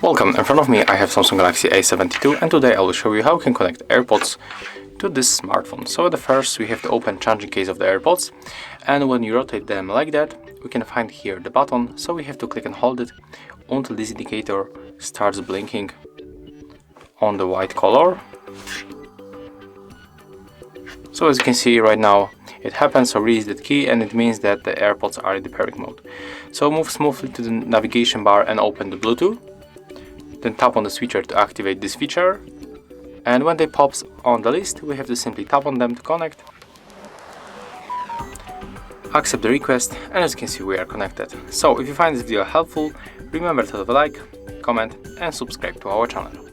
Welcome, in front of me I have Samsung Galaxy A72 and today I will show you how you can connect AirPods to this smartphone. So at the first we have to open charging case of the AirPods, and when you rotate them like that we can find here the button, so we have to click and hold it until this indicator starts blinking on the white color. So as you can see right now it happens, so release that key and it means that the AirPods are in the pairing mode. So move smoothly to the navigation bar and open the Bluetooth. Then tap on the switcher to activate this feature, and when they pops on the list we have to simply tap on them to connect, accept the request, and as you can see we are connected. So if you find this video helpful, remember to leave a like, comment and subscribe to our channel.